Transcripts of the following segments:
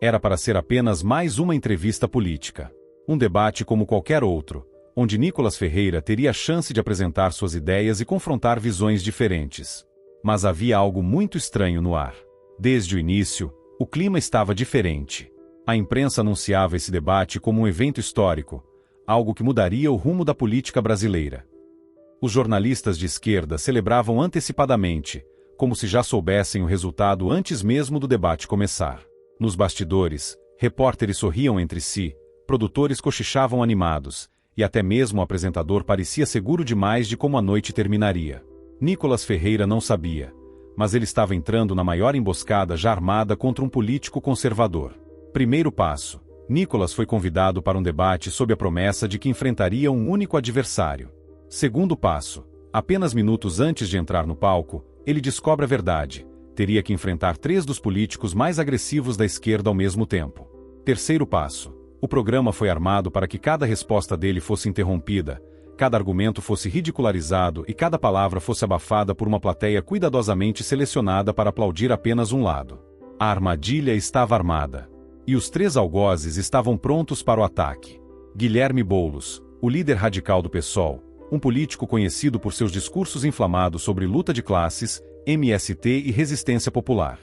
Era para ser apenas mais uma entrevista política. Um debate como qualquer outro, onde Nicolas Ferreira teria a chance de apresentar suas ideias e confrontar visões diferentes. Mas havia algo muito estranho no ar. Desde o início, o clima estava diferente. A imprensa anunciava esse debate como um evento histórico, algo que mudaria o rumo da política brasileira. Os jornalistas de esquerda celebravam antecipadamente, como se já soubessem o resultado antes mesmo do debate começar. Nos bastidores, repórteres sorriam entre si, produtores cochichavam animados, e até mesmo o apresentador parecia seguro demais de como a noite terminaria. Nicolas Ferreira não sabia, mas ele estava entrando na maior emboscada já armada contra um político conservador. Primeiro passo: Nicolas foi convidado para um debate sob a promessa de que enfrentaria um único adversário. Segundo passo: apenas minutos antes de entrar no palco, ele descobre a verdade. Teria que enfrentar 3 dos políticos mais agressivos da esquerda ao mesmo tempo. Terceiro passo: o programa foi armado para que cada resposta dele fosse interrompida, cada argumento fosse ridicularizado e cada palavra fosse abafada por uma plateia cuidadosamente selecionada para aplaudir apenas um lado. A armadilha estava armada. E os 3 algozes estavam prontos para o ataque. Guilherme Boulos, o líder radical do PSOL, um político conhecido por seus discursos inflamados sobre luta de classes, MST e resistência popular.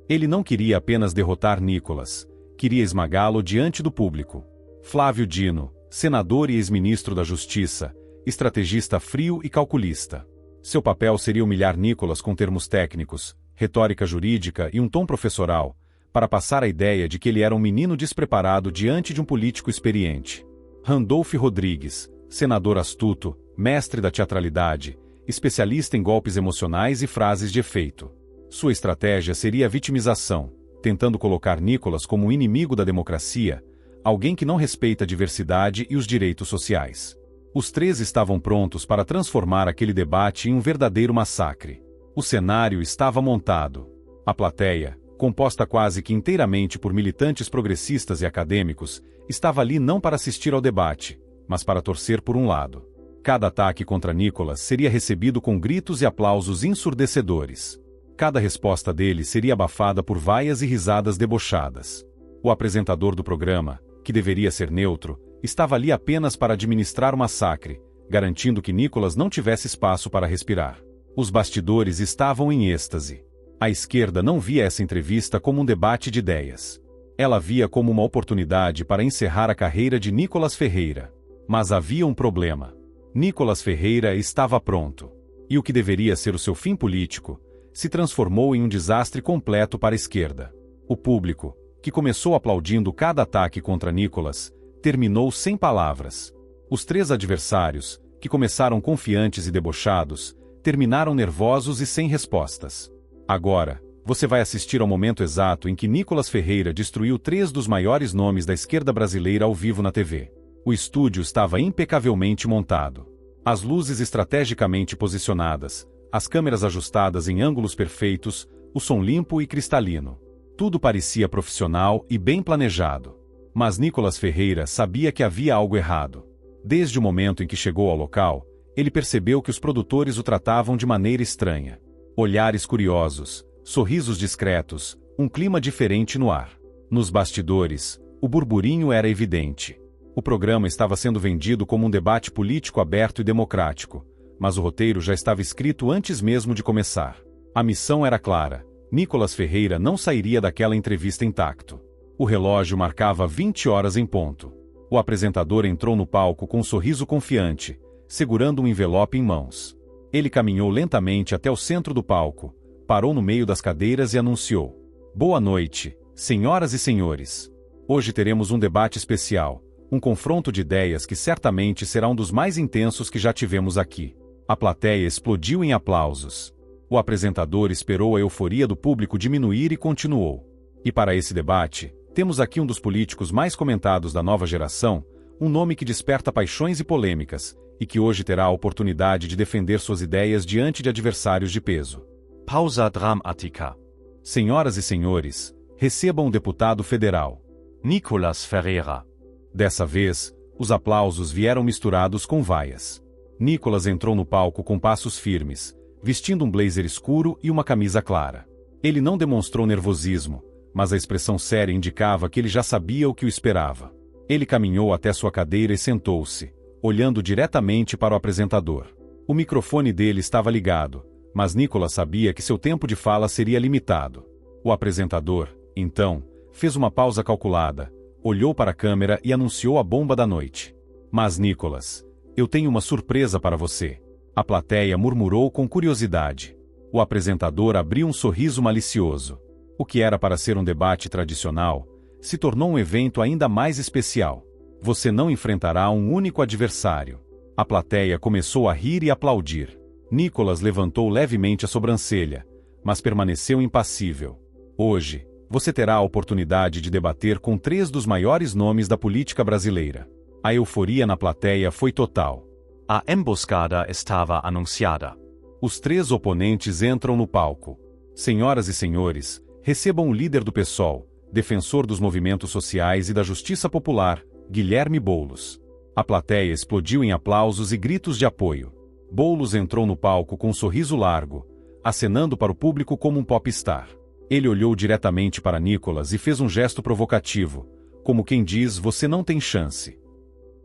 Ele não queria apenas derrotar Nicolas, queria esmagá-lo diante do público. Flávio Dino, senador e ex-ministro da Justiça, estrategista frio e calculista. Seu papel seria humilhar Nicolas com termos técnicos, retórica jurídica e um tom professoral, para passar a ideia de que ele era um menino despreparado diante de um político experiente. Randolph Rodrigues, senador astuto, mestre da teatralidade, especialista em golpes emocionais e frases de efeito. Sua estratégia seria a vitimização, tentando colocar Nicolas como um inimigo da democracia, alguém que não respeita a diversidade e os direitos sociais. Os 3 estavam prontos para transformar aquele debate em um verdadeiro massacre. O cenário estava montado. A plateia, composta quase que inteiramente por militantes progressistas e acadêmicos, estava ali não para assistir ao debate, mas para torcer por um lado. Cada ataque contra Nicolas seria recebido com gritos e aplausos ensurdecedores. Cada resposta dele seria abafada por vaias e risadas debochadas. O apresentador do programa, que deveria ser neutro, estava ali apenas para administrar o massacre, garantindo que Nicolas não tivesse espaço para respirar. Os bastidores estavam em êxtase. A esquerda não via essa entrevista como um debate de ideias. Ela via como uma oportunidade para encerrar a carreira de Nicolas Ferreira. Mas havia um problema. Nicolas Ferreira estava pronto. E o que deveria ser o seu fim político, se transformou em um desastre completo para a esquerda. O público, que começou aplaudindo cada ataque contra Nicolas, terminou sem palavras. Os 3 adversários, que começaram confiantes e debochados, terminaram nervosos e sem respostas. Agora, você vai assistir ao momento exato em que Nicolas Ferreira destruiu 3 dos maiores nomes da esquerda brasileira ao vivo na TV. O estúdio estava impecavelmente montado. As luzes estrategicamente posicionadas, as câmeras ajustadas em ângulos perfeitos, o som limpo e cristalino. Tudo parecia profissional e bem planejado. Mas Nicolas Ferreira sabia que havia algo errado. Desde o momento em que chegou ao local, ele percebeu que os produtores o tratavam de maneira estranha. Olhares curiosos, sorrisos discretos, um clima diferente no ar. Nos bastidores, o burburinho era evidente. O programa estava sendo vendido como um debate político aberto e democrático, mas o roteiro já estava escrito antes mesmo de começar. A missão era clara: Nicolas Ferreira não sairia daquela entrevista intacto. O relógio marcava 20 horas em ponto. O apresentador entrou no palco com um sorriso confiante, segurando um envelope em mãos. Ele caminhou lentamente até o centro do palco, parou no meio das cadeiras e anunciou: "Boa noite, senhoras e senhores. Hoje teremos um debate especial, um confronto de ideias que certamente será um dos mais intensos que já tivemos aqui." A plateia explodiu em aplausos. O apresentador esperou a euforia do público diminuir e continuou: "E para esse debate, temos aqui um dos políticos mais comentados da nova geração, um nome que desperta paixões e polêmicas, e que hoje terá a oportunidade de defender suas ideias diante de adversários de peso. Pausa dramática. Senhoras e senhores, recebam o deputado federal, Nicolas Ferreira." Dessa vez, os aplausos vieram misturados com vaias. Nicolas entrou no palco com passos firmes, vestindo um blazer escuro e uma camisa clara. Ele não demonstrou nervosismo, mas a expressão séria indicava que ele já sabia o que o esperava. Ele caminhou até sua cadeira e sentou-se, olhando diretamente para o apresentador. O microfone dele estava ligado, mas Nicolas sabia que seu tempo de fala seria limitado. O apresentador, então, fez uma pausa calculada, olhou para a câmera e anunciou a bomba da noite. Mas Nicolas, eu tenho uma surpresa para você. A plateia murmurou com curiosidade. O apresentador abriu um sorriso malicioso. O que era para ser um debate tradicional, se tornou um evento ainda mais especial. Você não enfrentará um único adversário. A plateia começou a rir e aplaudir. Nicolas levantou levemente a sobrancelha, mas permaneceu impassível. Hoje, você terá a oportunidade de debater com 3 dos maiores nomes da política brasileira. A euforia na plateia foi total. A emboscada estava anunciada. Os 3 oponentes entram no palco. Senhoras e senhores, recebam o líder do PSOL, defensor dos movimentos sociais e da justiça popular, Guilherme Boulos. A plateia explodiu em aplausos e gritos de apoio. Boulos entrou no palco com um sorriso largo, acenando para o público como um popstar. Ele olhou diretamente para Nicolas e fez um gesto provocativo, como quem diz: você não tem chance.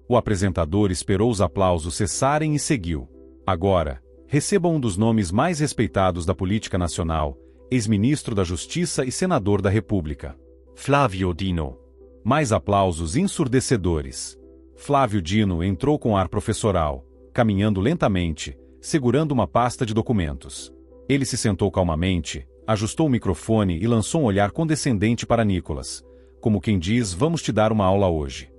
O apresentador esperou os aplausos cessarem e seguiu. Agora, recebam um dos nomes mais respeitados da política nacional, ex-ministro da Justiça e senador da República. Flávio Dino. Mais aplausos ensurdecedores. Flávio Dino entrou com ar professoral, caminhando lentamente, segurando uma pasta de documentos. Ele se sentou calmamente, ajustou o microfone e lançou um olhar condescendente para Nicolas, como quem diz: vamos te dar uma aula hoje.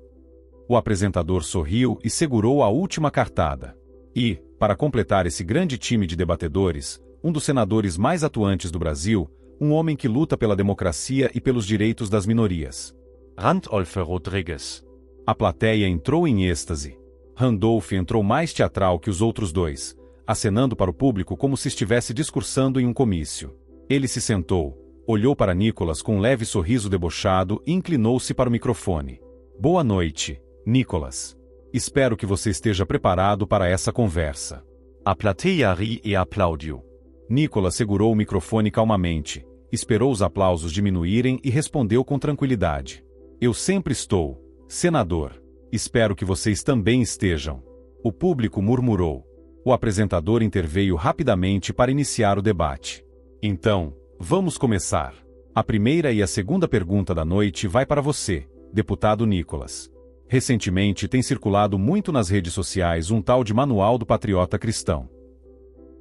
O apresentador sorriu e segurou a última cartada. E, para completar esse grande time de debatedores, um dos senadores mais atuantes do Brasil, um homem que luta pela democracia e pelos direitos das minorias. Randolph Rodrigues. A plateia entrou em êxtase. Randolph entrou mais teatral que os outros 2, acenando para o público como se estivesse discursando em um comício. Ele se sentou, olhou para Nicolas com um leve sorriso debochado e inclinou-se para o microfone. Boa noite, Nicolas. Espero que você esteja preparado para essa conversa. A plateia ri e aplaudiu. Nicolas segurou o microfone calmamente, esperou os aplausos diminuírem e respondeu com tranquilidade. Eu sempre estou, senador. Espero que vocês também estejam. O público murmurou. O apresentador interveio rapidamente para iniciar o debate. Então, vamos começar. A primeira e a segunda pergunta da noite vai para você, deputado Nicolas. Recentemente tem circulado muito nas redes sociais um tal de Manual do Patriota Cristão.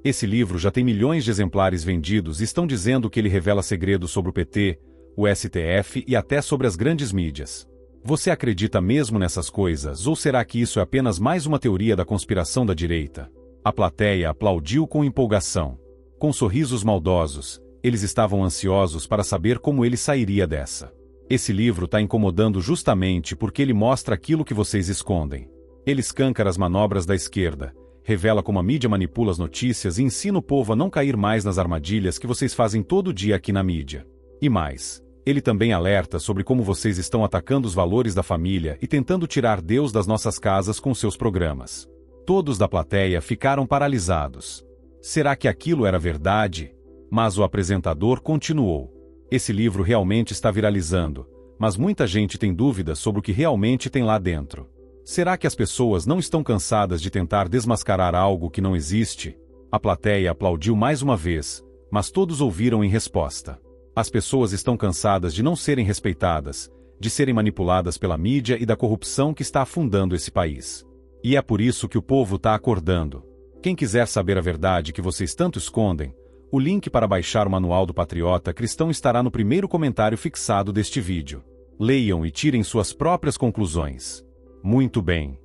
Esse livro já tem milhões de exemplares vendidos e estão dizendo que ele revela segredos sobre o PT, o STF e até sobre as grandes mídias. Você acredita mesmo nessas coisas, ou será que isso é apenas mais uma teoria da conspiração da direita? A plateia aplaudiu com empolgação. Com sorrisos maldosos, eles estavam ansiosos para saber como ele sairia dessa. Esse livro está incomodando justamente porque ele mostra aquilo que vocês escondem. Ele escancara as manobras da esquerda, revela como a mídia manipula as notícias e ensina o povo a não cair mais nas armadilhas que vocês fazem todo dia aqui na mídia. E mais, ele também alerta sobre como vocês estão atacando os valores da família e tentando tirar Deus das nossas casas com seus programas. Todos da plateia ficaram paralisados. Será que aquilo era verdade? Mas o apresentador continuou. Esse livro realmente está viralizando, mas muita gente tem dúvidas sobre o que realmente tem lá dentro. Será que as pessoas não estão cansadas de tentar desmascarar algo que não existe? A plateia aplaudiu mais uma vez, mas todos ouviram em resposta. As pessoas estão cansadas de não serem respeitadas, de serem manipuladas pela mídia e da corrupção que está afundando esse país. E é por isso que o povo está acordando. Quem quiser saber a verdade que vocês tanto escondem, o link para baixar o Manual do Patriota Cristão estará no primeiro comentário fixado deste vídeo. Leiam e tirem suas próprias conclusões. Muito bem,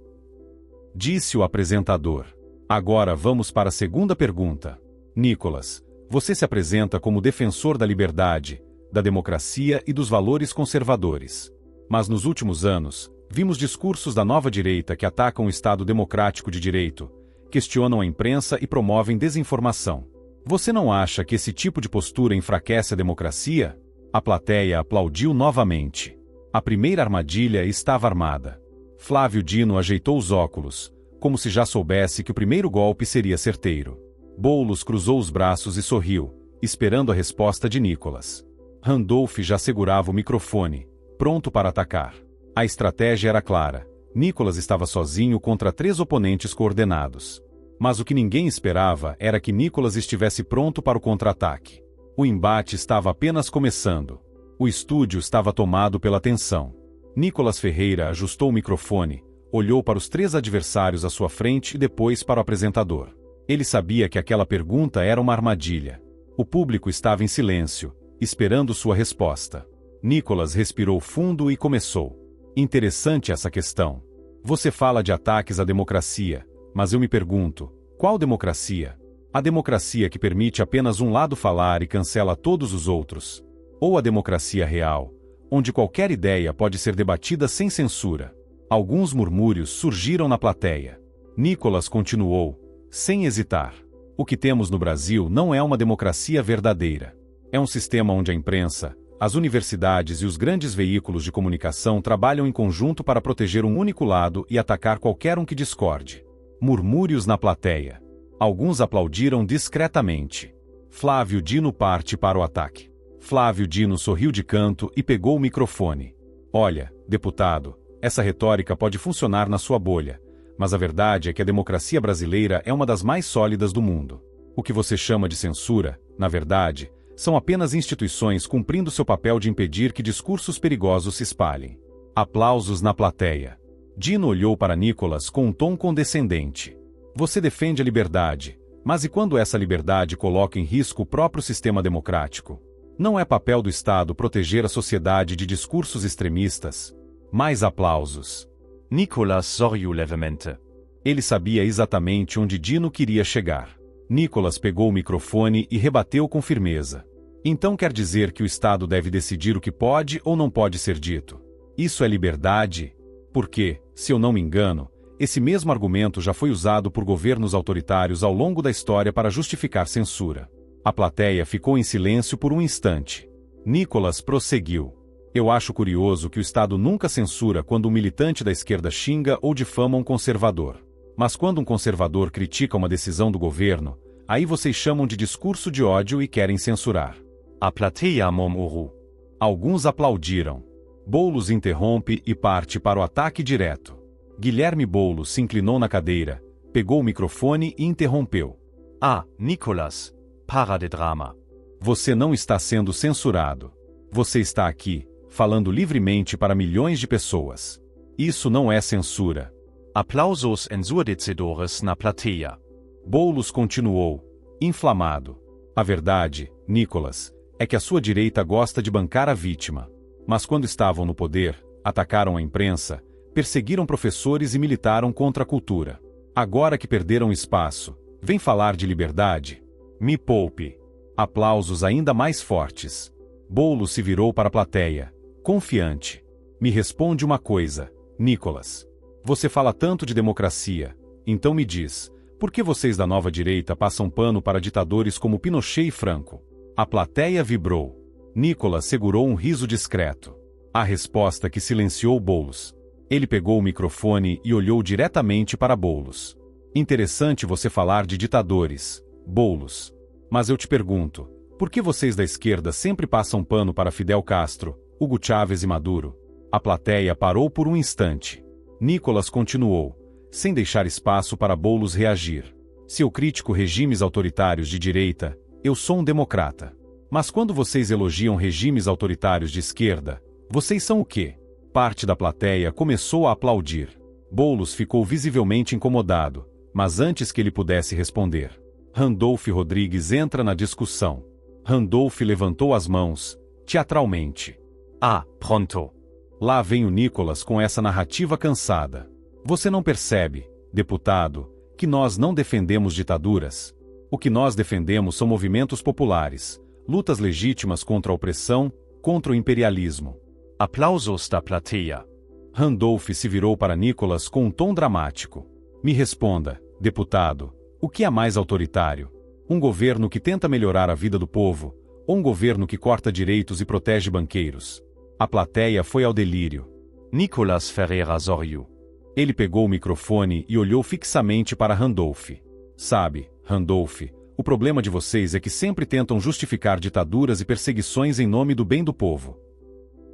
disse o apresentador. Agora vamos para a segunda pergunta. Nicolas, você se apresenta como defensor da liberdade, da democracia e dos valores conservadores. Mas nos últimos anos, vimos discursos da nova direita que atacam o Estado democrático de direito, questionam a imprensa e promovem desinformação. Você não acha que esse tipo de postura enfraquece a democracia? A plateia aplaudiu novamente. A primeira armadilha estava armada. Flávio Dino ajeitou os óculos, como se já soubesse que o primeiro golpe seria certeiro. Boulos cruzou os braços e sorriu, esperando a resposta de Nicolas. Randolph já segurava o microfone, pronto para atacar. A estratégia era clara. Nicholas estava sozinho contra 3 oponentes coordenados. Mas o que ninguém esperava era que Nicholas estivesse pronto para o contra-ataque. O embate estava apenas começando. O estúdio estava tomado pela tensão. Nicholas Ferreira ajustou o microfone, olhou para os 3 adversários à sua frente e depois para o apresentador. Ele sabia que aquela pergunta era uma armadilha. O público estava em silêncio, esperando sua resposta. Nicholas respirou fundo e começou. Interessante essa questão. Você fala de ataques à democracia, mas eu me pergunto, qual democracia? A democracia que permite apenas um lado falar e cancela todos os outros? Ou a democracia real, onde qualquer ideia pode ser debatida sem censura? Alguns murmúrios surgiram na plateia. Nicholas continuou, sem hesitar. O que temos no Brasil não é uma democracia verdadeira. É um sistema onde a imprensa, as universidades e os grandes veículos de comunicação trabalham em conjunto para proteger um único lado e atacar qualquer um que discorde. Murmúrios na plateia. Alguns aplaudiram discretamente. Flávio Dino parte para o ataque. Flávio Dino sorriu de canto e pegou o microfone. Olha, deputado, essa retórica pode funcionar na sua bolha, mas a verdade é que a democracia brasileira é uma das mais sólidas do mundo. O que você chama de censura, na verdade, são apenas instituições cumprindo seu papel de impedir que discursos perigosos se espalhem. Aplausos na plateia. Dino olhou para Nicholas com um tom condescendente. Você defende a liberdade, mas e quando essa liberdade coloca em risco o próprio sistema democrático? Não é papel do Estado proteger a sociedade de discursos extremistas? Mais aplausos. Nicholas sorriu levemente. Ele sabia exatamente onde Dino queria chegar. Nicholas pegou o microfone e rebateu com firmeza. Então quer dizer que o Estado deve decidir o que pode ou não pode ser dito? Isso é liberdade? Porque, se eu não me engano, esse mesmo argumento já foi usado por governos autoritários ao longo da história para justificar censura. A plateia ficou em silêncio por um instante. Nicholas prosseguiu. Eu acho curioso que o Estado nunca censura quando um militante da esquerda xinga ou difama um conservador. Mas quando um conservador critica uma decisão do governo, aí vocês chamam de discurso de ódio e querem censurar. A plateia murmurou. Alguns aplaudiram. Boulos interrompe e parte para o ataque direto. Guilherme Boulos se inclinou na cadeira, pegou o microfone e interrompeu. Ah, Nicholas, para de drama. Você não está sendo censurado. Você está aqui, falando livremente para milhões de pessoas. Isso não é censura. Aplausos ensurdecedores na plateia. Boulos continuou, inflamado. A verdade, Nicholas, é que a sua direita gosta de bancar a vítima. Mas quando estavam no poder, atacaram a imprensa, perseguiram professores e militaram contra a cultura. Agora que perderam espaço, vem falar de liberdade? Me poupe. Aplausos ainda mais fortes. Boulos se virou para a plateia, confiante. Me responde uma coisa, Nicholas. Você fala tanto de democracia, então me diz, por que vocês da nova direita passam pano para ditadores como Pinochet e Franco? A plateia vibrou. Nicholas segurou um riso discreto. A resposta que silenciou Boulos. Ele pegou o microfone e olhou diretamente para Boulos. Interessante você falar de ditadores, Boulos. Mas eu te pergunto, por que vocês da esquerda sempre passam pano para Fidel Castro, Hugo Chávez e Maduro? A plateia parou por um instante. Nicholas continuou, sem deixar espaço para Boulos reagir. Se eu critico regimes autoritários de direita, eu sou um democrata. Mas quando vocês elogiam regimes autoritários de esquerda, vocês são o quê? Parte da plateia começou a aplaudir. Boulos ficou visivelmente incomodado, mas antes que ele pudesse responder, Randolph Rodrigues entra na discussão. Randolph levantou as mãos, teatralmente. Ah, pronto. Lá vem o Nicholas com essa narrativa cansada. Você não percebe, deputado, que nós não defendemos ditaduras? O que nós defendemos são movimentos populares, lutas legítimas contra a opressão, contra o imperialismo. Aplausos da plateia. Randolph se virou para Nicholas com um tom dramático. Me responda, deputado, o que é mais autoritário? Um governo que tenta melhorar a vida do povo, ou um governo que corta direitos e protege banqueiros? A plateia foi ao delírio. Nicholas Ferreira sorriu. Ele pegou o microfone e olhou fixamente para Randolph. Sabe, Randolph, O problema de vocês é que sempre tentam justificar ditaduras e perseguições em nome do bem do povo.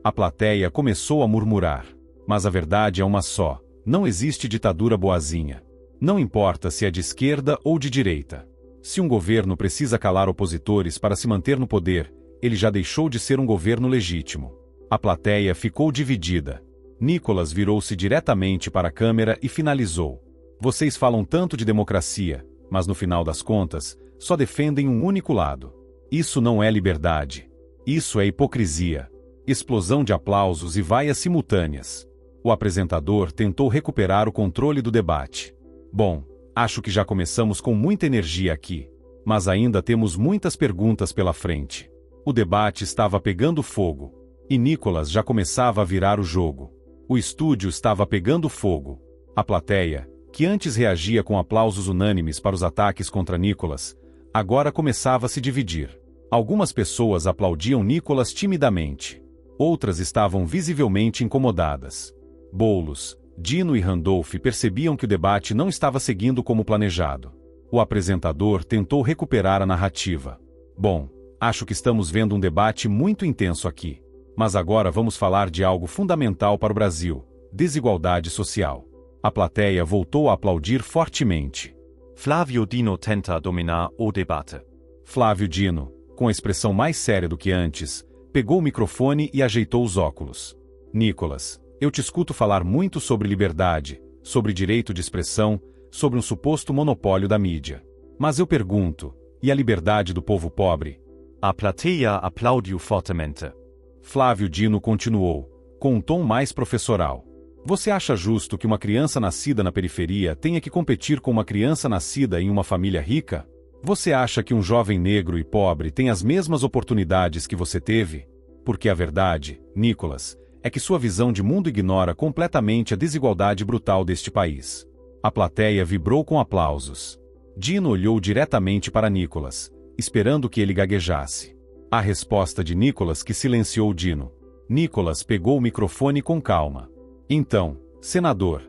A plateia começou a murmurar. Mas a verdade é uma só: não existe ditadura boazinha. Não importa se é de esquerda ou de direita. Se um governo precisa calar opositores para se manter no poder, ele já deixou de ser um governo legítimo. A plateia ficou dividida. Nicolas virou-se diretamente para a câmera e finalizou. Vocês falam tanto de democracia, mas no final das contas, só defendem um único lado. Isso não é liberdade. Isso é hipocrisia. Explosão de aplausos e vaias simultâneas. O apresentador tentou recuperar o controle do debate. Bom, acho que já começamos com muita energia aqui. Mas ainda temos muitas perguntas pela frente. O debate estava pegando fogo. E Nicolas já começava a virar o jogo. O estúdio estava pegando fogo. A plateia, que antes reagia com aplausos unânimes para os ataques contra Nicolas, agora começava a se dividir. Algumas pessoas aplaudiam Nicolas timidamente. Outras estavam visivelmente incomodadas. Boulos, Dino e Randolph percebiam que o debate não estava seguindo como planejado. O apresentador tentou recuperar a narrativa. Bom, acho que estamos vendo um debate muito intenso aqui. Mas agora vamos falar de algo fundamental para o Brasil: desigualdade social. A plateia voltou a aplaudir fortemente. Flávio Dino tenta dominar o debate. Flávio Dino, com a expressão mais séria do que antes, pegou o microfone e ajeitou os óculos. Nicolas, eu te escuto falar muito sobre liberdade, sobre direito de expressão, sobre um suposto monopólio da mídia. Mas eu pergunto, e a liberdade do povo pobre? A plateia aplaudiu fortemente. Flávio Dino continuou, com um tom mais professoral. Você acha justo que uma criança nascida na periferia tenha que competir com uma criança nascida em uma família rica? Você acha que um jovem negro e pobre tem as mesmas oportunidades que você teve? Porque a verdade, Nicolas, é que sua visão de mundo ignora completamente a desigualdade brutal deste país. A plateia vibrou com aplausos. Dino olhou diretamente para Nicolas, esperando que ele gaguejasse. A resposta de Nicolas que silenciou Dino. Nicolas pegou o microfone com calma. Então, senador,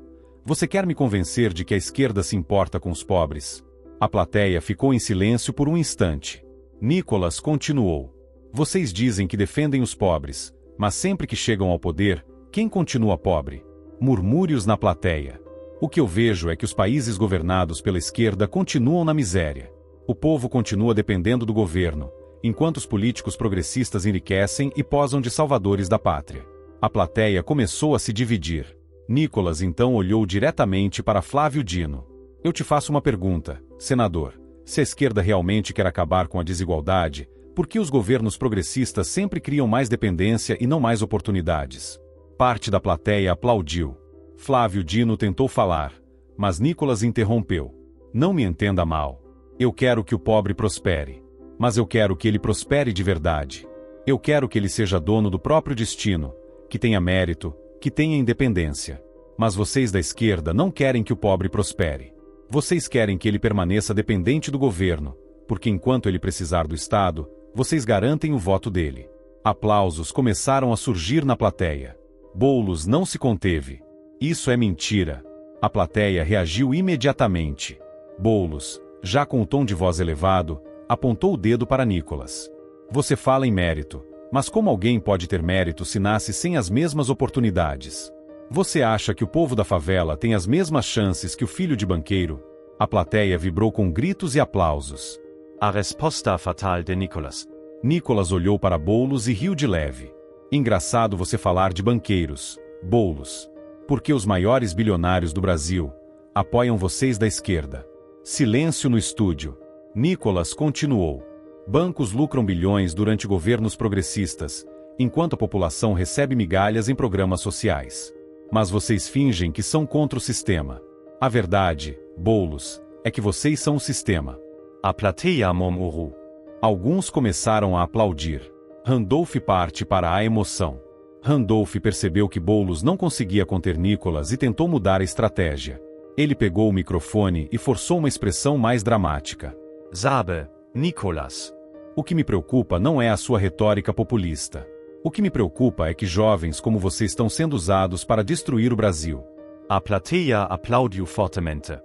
você quer me convencer de que a esquerda se importa com os pobres? A plateia ficou em silêncio por um instante. Nicolas continuou. Vocês dizem que defendem os pobres, mas sempre que chegam ao poder, quem continua pobre? Murmúrios na plateia. O que eu vejo é que os países governados pela esquerda continuam na miséria. O povo continua dependendo do governo, enquanto os políticos progressistas enriquecem e posam de salvadores da pátria. A plateia começou a se dividir. Nicolas então olhou diretamente para Flávio Dino. Eu te faço uma pergunta, senador. Se a esquerda realmente quer acabar com a desigualdade, por que os governos progressistas sempre criam mais dependência e não mais oportunidades? Parte da plateia aplaudiu. Flávio Dino tentou falar, mas Nicolas interrompeu. Não me entenda mal. Eu quero que o pobre prospere. Mas eu quero que ele prospere de verdade. Eu quero que ele seja dono do próprio destino, que tenha mérito, que tenha independência. Mas vocês da esquerda não querem que o pobre prospere. Vocês querem que ele permaneça dependente do governo, porque enquanto ele precisar do Estado, vocês garantem o voto dele. Aplausos começaram a surgir na plateia. Boulos não se conteve. Isso é mentira. A plateia reagiu imediatamente. Boulos, já com o tom de voz elevado, apontou o dedo para Nicolas. Você fala em mérito, mas como alguém pode ter mérito se nasce sem as mesmas oportunidades? Você acha que o povo da favela tem as mesmas chances que o filho de banqueiro? A plateia vibrou com gritos e aplausos. A resposta fatal de Nicolas. Nicolas olhou para Boulos e riu de leve. Engraçado você falar de banqueiros, Boulos. Porque os maiores bilionários do Brasil apoiam vocês da esquerda. Silêncio no estúdio. Nicolas continuou. Bancos lucram bilhões durante governos progressistas, enquanto a população recebe migalhas em programas sociais. Mas vocês fingem que são contra o sistema. A verdade, Boulos, é que vocês são o sistema. A plateia murmurou. Alguns começaram a aplaudir. Randolph parte para a emoção. Randolph percebeu que Boulos não conseguia conter Nicolas e tentou mudar a estratégia. Ele pegou o microfone e forçou uma expressão mais dramática. Sabe, Nicolas. O que me preocupa não é a sua retórica populista. O que me preocupa é que jovens como você estão sendo usados para destruir o Brasil. A plateia aplaudiu fortemente.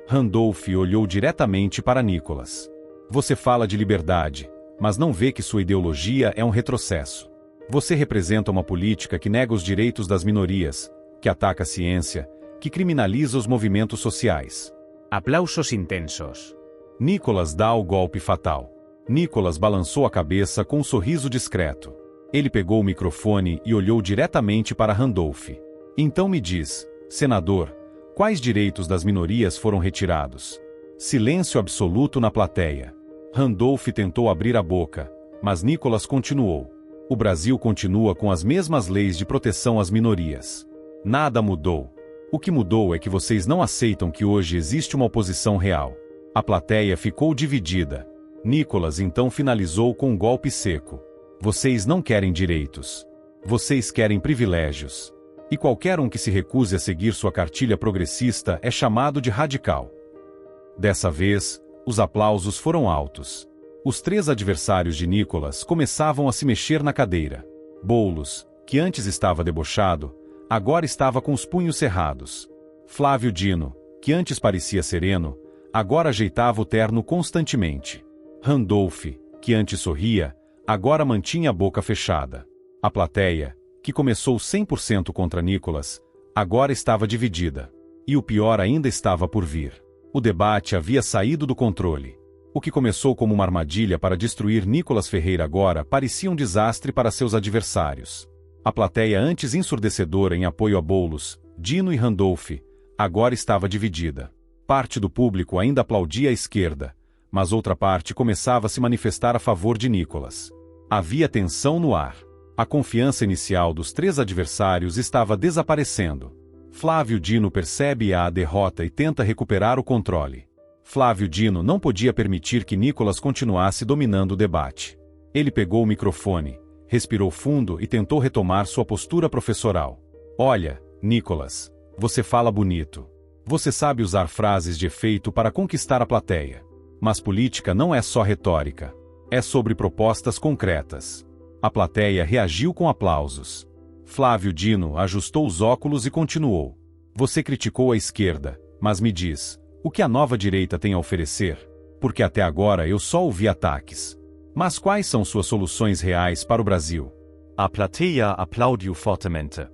Randolph olhou diretamente para Nicolas. Você fala de liberdade, mas não vê que sua ideologia é um retrocesso. Você representa uma política que nega os direitos das minorias, que ataca a ciência, que criminaliza os movimentos sociais. Aplausos intensos. Nicolas dá o golpe fatal. Nicolas balançou a cabeça com um sorriso discreto. Ele pegou o microfone e olhou diretamente para Randolph. Então me diz, senador, quais direitos das minorias foram retirados? Silêncio absoluto na plateia. Randolph tentou abrir a boca, mas Nicolas continuou. O Brasil continua com as mesmas leis de proteção às minorias. Nada mudou. O que mudou é que vocês não aceitam que hoje existe uma oposição real. A plateia ficou dividida. Nicolas então finalizou com um golpe seco. Vocês não querem direitos. Vocês querem privilégios. E qualquer um que se recuse a seguir sua cartilha progressista é chamado de radical. Dessa vez, os aplausos foram altos. Os 3 adversários de Nicolas começavam a se mexer na cadeira. Boulos, que antes estava debochado, agora estava com os punhos cerrados. Flávio Dino, que antes parecia sereno, agora ajeitava o terno constantemente. Randolph, que antes sorria, agora mantinha a boca fechada. A plateia, que começou 100% contra Nicolas, agora estava dividida. E o pior ainda estava por vir. O debate havia saído do controle. O que começou como uma armadilha para destruir Nicolas Ferreira agora parecia um desastre para seus adversários. A plateia antes ensurdecedora em apoio a Boulos, Dino e Randolph, agora estava dividida. Parte do público ainda aplaudia a esquerda, mas outra parte começava a se manifestar a favor de Nicolas. Havia tensão no ar. A confiança inicial dos 3 adversários estava desaparecendo. Flávio Dino percebe a derrota e tenta recuperar o controle. Flávio Dino não podia permitir que Nicolas continuasse dominando o debate. Ele pegou o microfone, respirou fundo e tentou retomar sua postura professoral. Olha, Nicolas, você fala bonito. Você sabe usar frases de efeito para conquistar a plateia. Mas política não é só retórica. É sobre propostas concretas. A plateia reagiu com aplausos. Flávio Dino ajustou os óculos e continuou. Você criticou a esquerda, mas me diz, o que a nova direita tem a oferecer? Porque até agora eu só ouvi ataques. Mas quais são suas soluções reais para o Brasil? A plateia aplaudiu fortemente.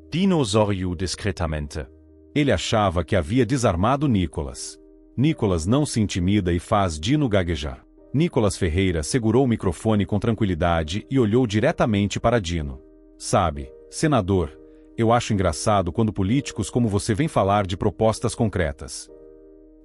Dino sorriu discretamente. Ele achava que havia desarmado Nicolas. Nicolas não se intimida e faz Dino gaguejar. Nicolas Ferreira segurou o microfone com tranquilidade e olhou diretamente para Dino. Sabe, senador, eu acho engraçado quando políticos como você vêm falar de propostas concretas.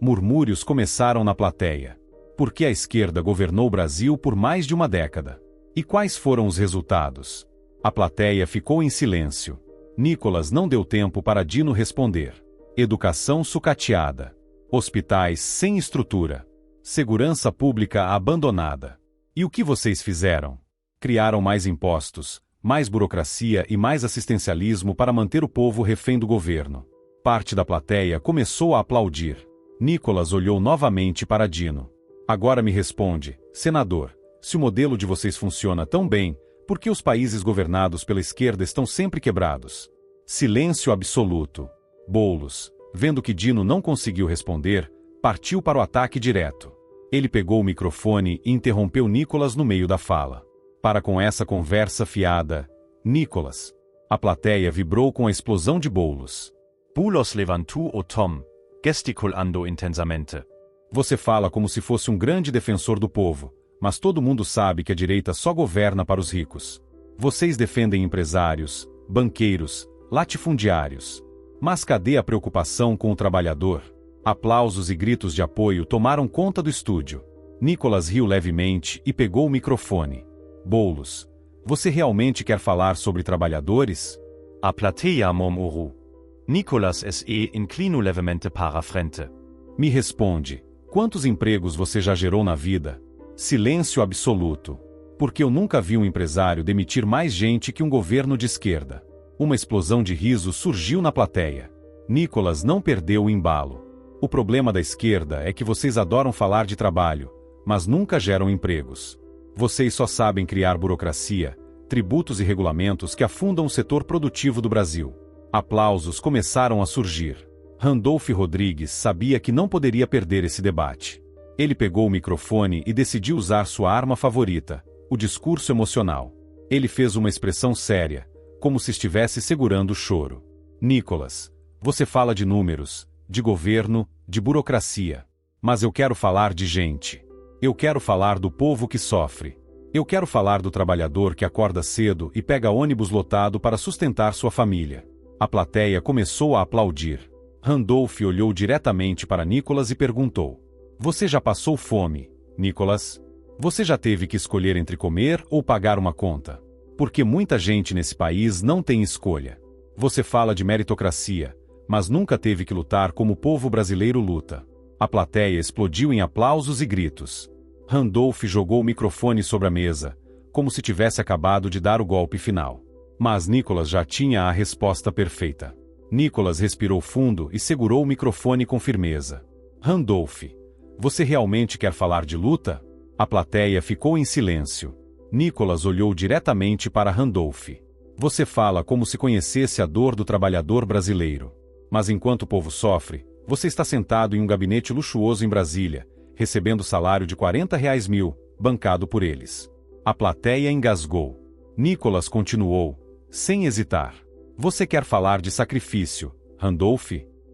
Murmúrios começaram na plateia. Por que a esquerda governou o Brasil por mais de uma década? E quais foram os resultados? A plateia ficou em silêncio. Nicolas não deu tempo para Dino responder. Educação sucateada. Hospitais sem estrutura. Segurança pública abandonada. E o que vocês fizeram? Criaram mais impostos, mais burocracia e mais assistencialismo para manter o povo refém do governo. Parte da plateia começou a aplaudir. Nicolas olhou novamente para Dino. Agora me responde, senador, se o modelo de vocês funciona tão bem, por que os países governados pela esquerda estão sempre quebrados? Silêncio absoluto. Boulos, vendo que Dino não conseguiu responder, partiu para o ataque direto. Ele pegou o microfone e interrompeu Nicolas no meio da fala. Para com essa conversa fiada, Nicolas. A plateia vibrou com a explosão de Boulos. Boulos levantou o tom, gesticulando intensamente. Você fala como se fosse um grande defensor do povo, mas todo mundo sabe que a direita só governa para os ricos. Vocês defendem empresários, banqueiros, latifundiários. Mas cadê a preocupação com o trabalhador? Aplausos e gritos de apoio tomaram conta do estúdio. Nicolas riu levemente e pegou o microfone. Boulos, você realmente quer falar sobre trabalhadores? A plateia murmurou. Nicolas se inclinou levemente para a frente. Me responde, quantos empregos você já gerou na vida? Silêncio absoluto. Porque eu nunca vi um empresário demitir mais gente que um governo de esquerda. Uma explosão de riso surgiu na plateia. Nicolas não perdeu o embalo. O problema da esquerda é que vocês adoram falar de trabalho, mas nunca geram empregos. Vocês só sabem criar burocracia, tributos e regulamentos que afundam o setor produtivo do Brasil. Aplausos começaram a surgir. Randolph Rodrigues sabia que não poderia perder esse debate. Ele pegou o microfone e decidiu usar sua arma favorita, o discurso emocional. Ele fez uma expressão séria, como se estivesse segurando o choro. Nicholas, você fala de números, de governo, de burocracia. Mas eu quero falar de gente. Eu quero falar do povo que sofre. Eu quero falar do trabalhador que acorda cedo e pega ônibus lotado para sustentar sua família. A plateia começou a aplaudir. Randolph olhou diretamente para Nicholas e perguntou: Você já passou fome, Nicholas? Você já teve que escolher entre comer ou pagar uma conta? Porque muita gente nesse país não tem escolha. Você fala de meritocracia, mas nunca teve que lutar como o povo brasileiro luta. A plateia explodiu em aplausos e gritos. Randolph jogou o microfone sobre a mesa, como se tivesse acabado de dar o golpe final. Mas Nicholas já tinha a resposta perfeita. Nicholas respirou fundo e segurou o microfone com firmeza. Randolph, você realmente quer falar de luta? A plateia ficou em silêncio. Nicholas olhou diretamente para Randolph. Você fala como se conhecesse a dor do trabalhador brasileiro. Mas enquanto o povo sofre, você está sentado em um gabinete luxuoso em Brasília, recebendo salário de R$40 mil, bancado por eles. A plateia engasgou. Nicholas continuou, sem hesitar. Você quer falar de sacrifício, Randolph?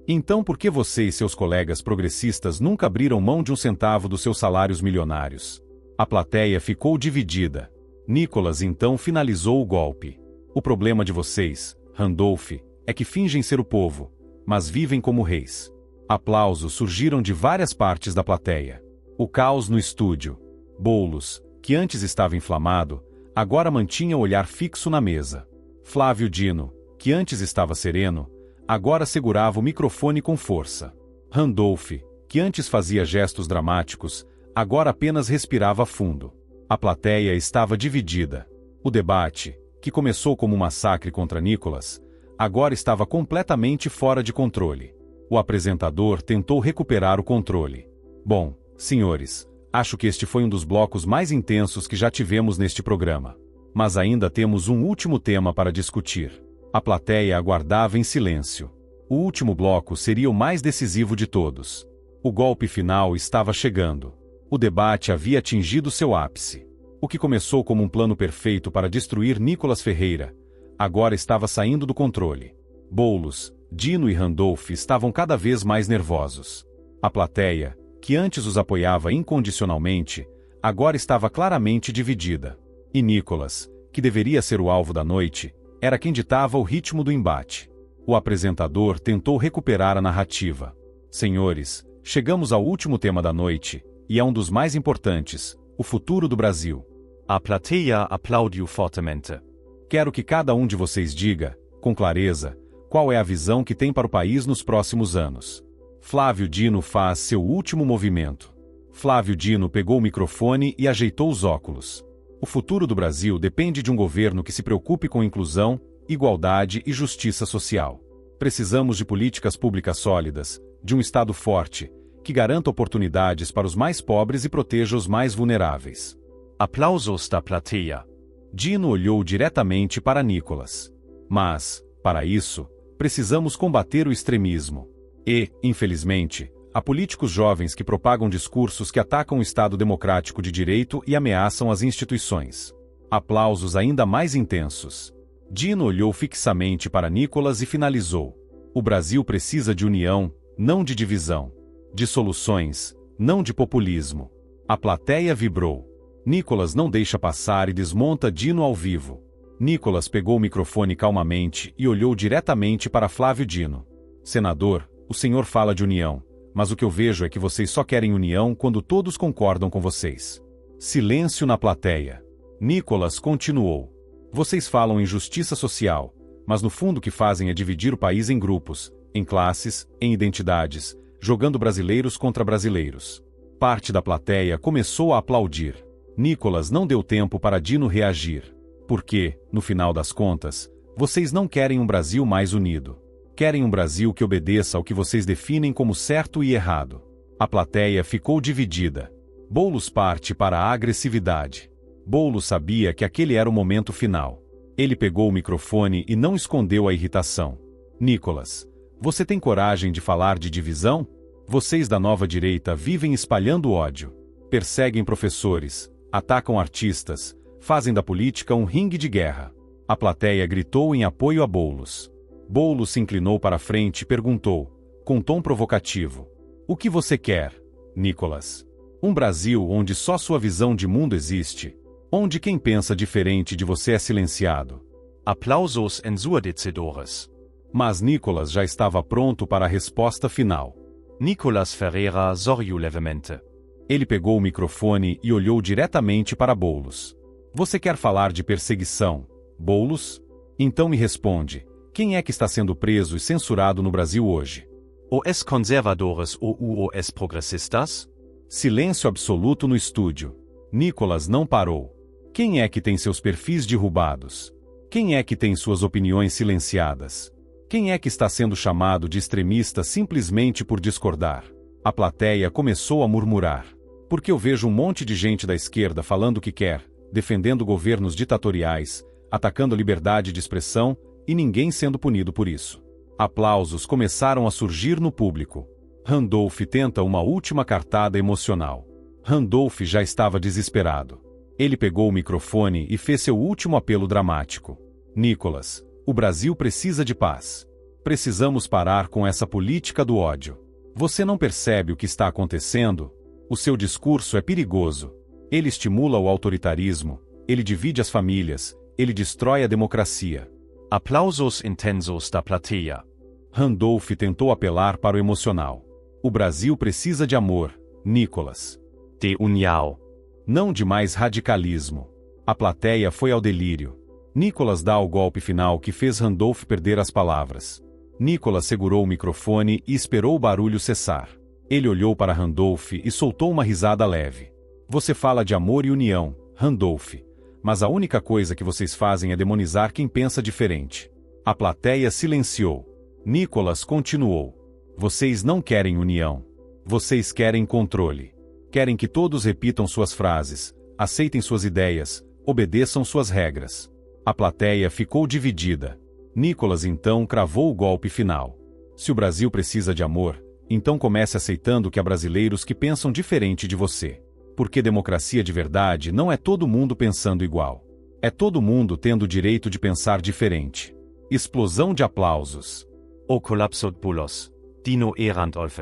Então por que você e seus colegas progressistas nunca abriram mão de um centavo dos seus salários milionários? A plateia ficou dividida. Nicholas então finalizou o golpe. O problema de vocês, Randolph, é que fingem ser o povo, mas vivem como reis. Aplausos surgiram de várias partes da plateia. O caos no estúdio. Boulos, que antes estava inflamado, agora mantinha o olhar fixo na mesa. Flávio Dino, que antes estava sereno, agora segurava o microfone com força. Randolph, que antes fazia gestos dramáticos, agora apenas respirava fundo. A plateia estava dividida. O debate, que começou como um massacre contra Nicholas, agora estava completamente fora de controle. O apresentador tentou recuperar o controle. Bom, senhores, acho que este foi um dos blocos mais intensos que já tivemos neste programa. Mas ainda temos um último tema para discutir. A plateia aguardava em silêncio. O último bloco seria o mais decisivo de todos. O golpe final estava chegando. O debate havia atingido seu ápice. O que começou como um plano perfeito para destruir Nicholas Ferreira, agora estava saindo do controle. Boulos, Dino e Randolph estavam cada vez mais nervosos. A plateia, que antes os apoiava incondicionalmente, agora estava claramente dividida. E Nicholas, que deveria ser o alvo da noite, era quem ditava o ritmo do embate. O apresentador tentou recuperar a narrativa. Senhores, chegamos ao último tema da noite, e é um dos mais importantes, o futuro do Brasil. A plateia aplaudiu fortemente. Quero que cada um de vocês diga, com clareza, qual é a visão que tem para o país nos próximos anos. Flávio Dino faz seu último movimento. Flávio Dino pegou o microfone e ajeitou os óculos. O futuro do Brasil depende de um governo que se preocupe com inclusão, igualdade e justiça social. Precisamos de políticas públicas sólidas, de um Estado forte, que garanta oportunidades para os mais pobres e proteja os mais vulneráveis. Aplausos da plateia. Dino olhou diretamente para Nicholas. Mas, para isso, precisamos combater o extremismo. E, infelizmente, há políticos jovens que propagam discursos que atacam o Estado democrático de direito e ameaçam as instituições. Aplausos ainda mais intensos. Dino olhou fixamente para Nicholas e finalizou. O Brasil precisa de união, não de divisão. De soluções, não de populismo. A plateia vibrou. Nicholas não deixa passar e desmonta Dino ao vivo. Nicholas pegou o microfone calmamente e olhou diretamente para Flávio Dino. Senador, o senhor fala de união, mas o que eu vejo é que vocês só querem união quando todos concordam com vocês. Silêncio na plateia. Nicholas continuou. Vocês falam em justiça social, mas no fundo o que fazem é dividir o país em grupos, em classes, em identidades, jogando brasileiros contra brasileiros. Parte da plateia começou a aplaudir. Nicholas não deu tempo para Dino reagir. Porque, no final das contas, vocês não querem um Brasil mais unido. Querem um Brasil que obedeça ao que vocês definem como certo e errado. A plateia ficou dividida. Boulos parte para a agressividade. Boulos sabia que aquele era o momento final. Ele pegou o microfone e não escondeu a irritação. Nicholas, você tem coragem de falar de divisão? Vocês da nova direita vivem espalhando ódio. Perseguem professores, atacam artistas, fazem da política um ringue de guerra. A plateia gritou em apoio a Boulos. Boulos se inclinou para a frente e perguntou, com tom provocativo: "O que você quer, Nicolas? Um Brasil onde só sua visão de mundo existe? Onde quem pensa diferente de você é silenciado?" Applausos ensurdecedores. Mas Nicolas já estava pronto para a resposta final. Nicolas Ferreira sorriu levemente. Ele pegou o microfone e olhou diretamente para Boulos. "Você quer falar de perseguição, Boulos? Então me responde, quem é que está sendo preso e censurado no Brasil hoje?" Os conservadores ou os progressistas? Silêncio absoluto no estúdio. Nicolas não parou. Quem é que tem seus perfis derrubados? Quem é que tem suas opiniões silenciadas? Quem é que está sendo chamado de extremista simplesmente por discordar? A plateia começou a murmurar. Porque eu vejo um monte de gente da esquerda falando o que quer, defendendo governos ditatoriais, atacando a liberdade de expressão, e ninguém sendo punido por isso. Aplausos começaram a surgir no público. Randolph tenta uma última cartada emocional. Randolph já estava desesperado. Ele pegou o microfone e fez seu último apelo dramático. "Nicolas, o Brasil precisa de paz. Precisamos parar com essa política do ódio. Você não percebe o que está acontecendo? O seu discurso é perigoso. Ele estimula o autoritarismo, ele divide as famílias, ele destrói a democracia." Aplausos intensos da plateia. Randolph tentou apelar para o emocional. "O Brasil precisa de amor, Nicolas. De união. Não de mais radicalismo." A plateia foi ao delírio. Nicolas dá o golpe final que fez Randolph perder as palavras. Nicolas segurou o microfone e esperou o barulho cessar. Ele olhou para Randolph e soltou uma risada leve. "Você fala de amor e união, Randolph, mas a única coisa que vocês fazem é demonizar quem pensa diferente." A plateia silenciou. Nicolas continuou. "Vocês não querem união. Vocês querem controle. Querem que todos repitam suas frases, aceitem suas ideias, obedeçam suas regras." A plateia ficou dividida. Nicolas então cravou o golpe final. "Se o Brasil precisa de amor, então comece aceitando que há brasileiros que pensam diferente de você. Porque democracia de verdade não é todo mundo pensando igual. É todo mundo tendo o direito de pensar diferente." Explosão de aplausos. O colapso de Boulos. Dino e Randolph.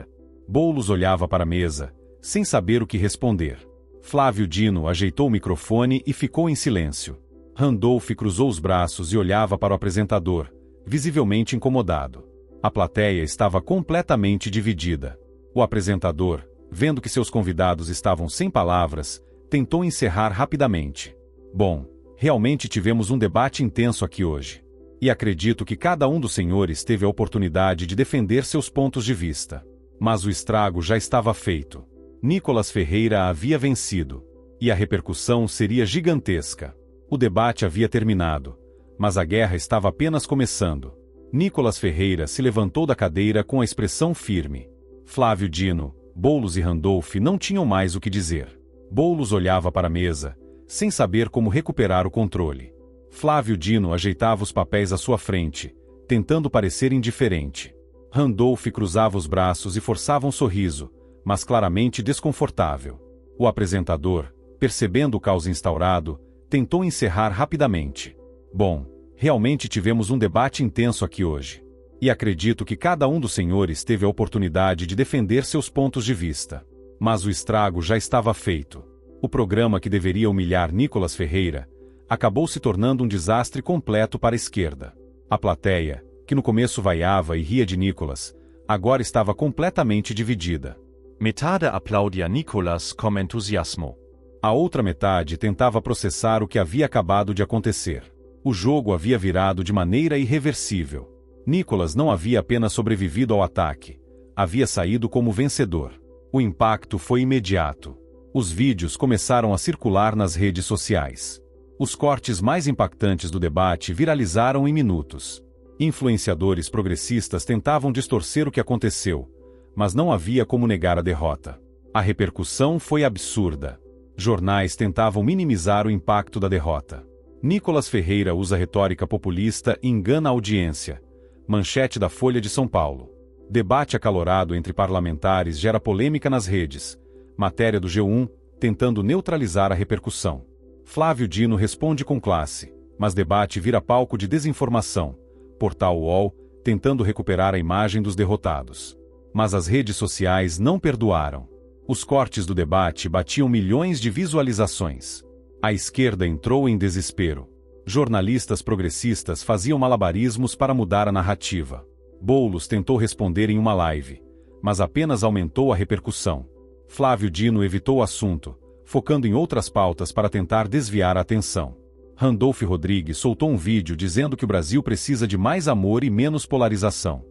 Boulos olhava para a mesa, sem saber o que responder. Flávio Dino ajeitou o microfone e ficou em silêncio. Randolph cruzou os braços e olhava para o apresentador, visivelmente incomodado. A plateia estava completamente dividida. O apresentador, vendo que seus convidados estavam sem palavras, tentou encerrar rapidamente. "Bom, realmente tivemos um debate intenso aqui hoje. E acredito que cada um dos senhores teve a oportunidade de defender seus pontos de vista. Mas o estrago já estava feito. Nicolas Ferreira havia vencido. E a repercussão seria gigantesca. O debate havia terminado, mas a guerra estava apenas começando." Nicolas Ferreira se levantou da cadeira com a expressão firme. Flávio Dino, Boulos e Randolph não tinham mais o que dizer. Boulos olhava para a mesa, sem saber como recuperar o controle. Flávio Dino ajeitava os papéis à sua frente, tentando parecer indiferente. Randolph cruzava os braços e forçava um sorriso, mas claramente desconfortável. O apresentador, percebendo o caos instaurado, tentou encerrar rapidamente. "Bom, realmente tivemos um debate intenso aqui hoje. E acredito que cada um dos senhores teve a oportunidade de defender seus pontos de vista. Mas o estrago já estava feito. O programa que deveria humilhar Nicolas Ferreira acabou se tornando um desastre completo para a esquerda. A plateia, que no começo vaiava e ria de Nicolas, agora estava completamente dividida. Metade aplaudia Nicolas com entusiasmo. A outra metade tentava processar o que havia acabado de acontecer. O jogo havia virado de maneira irreversível. Nicolas não havia apenas sobrevivido ao ataque, havia saído como vencedor. O impacto foi imediato. Os vídeos começaram a circular nas redes sociais. Os cortes mais impactantes do debate viralizaram em minutos. Influenciadores progressistas tentavam distorcer o que aconteceu, mas não havia como negar a derrota. A repercussão foi absurda. Jornais tentavam minimizar o impacto da derrota. Nicolas Ferreira usa retórica populista e engana a audiência. Manchete da Folha de São Paulo. Debate acalorado entre parlamentares gera polêmica nas redes. Matéria do G1, tentando neutralizar a repercussão. Flávio Dino responde com classe, mas debate vira palco de desinformação. Portal UOL, tentando recuperar a imagem dos derrotados. Mas as redes sociais não perdoaram. Os cortes do debate batiam milhões de visualizações. A esquerda entrou em desespero. Jornalistas progressistas faziam malabarismos para mudar a narrativa. Boulos tentou responder em uma live, mas apenas aumentou a repercussão. Flávio Dino evitou o assunto, focando em outras pautas para tentar desviar a atenção. Randolph Rodrigues soltou um vídeo dizendo que o Brasil precisa de mais amor e menos polarização.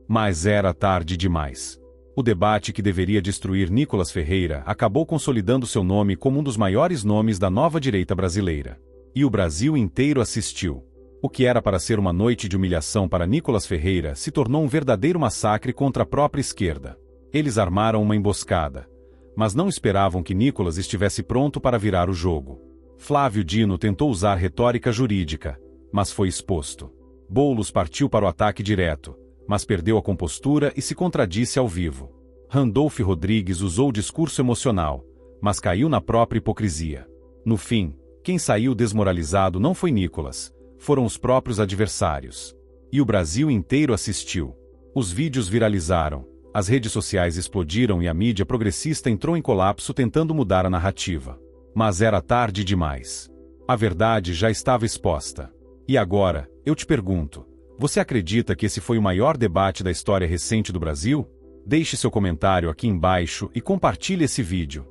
Mas era tarde demais. O debate que deveria destruir Nicolas Ferreira acabou consolidando seu nome como um dos maiores nomes da nova direita brasileira. E o Brasil inteiro assistiu. O que era para ser uma noite de humilhação para Nicolas Ferreira se tornou um verdadeiro massacre contra a própria esquerda. Eles armaram uma emboscada, mas não esperavam que Nicolas estivesse pronto para virar o jogo. Flávio Dino tentou usar retórica jurídica, mas foi exposto. Boulos partiu para o ataque direto, mas perdeu a compostura e se contradisse ao vivo. Randolph Rodrigues usou o discurso emocional, mas caiu na própria hipocrisia. No fim, quem saiu desmoralizado não foi Nicolas, foram os próprios adversários. E o Brasil inteiro assistiu. Os vídeos viralizaram, as redes sociais explodiram e a mídia progressista entrou em colapso tentando mudar a narrativa. Mas era tarde demais. A verdade já estava exposta. E agora, eu te pergunto, você acredita que esse foi o maior debate da história recente do Brasil? Deixe seu comentário aqui embaixo e compartilhe esse vídeo.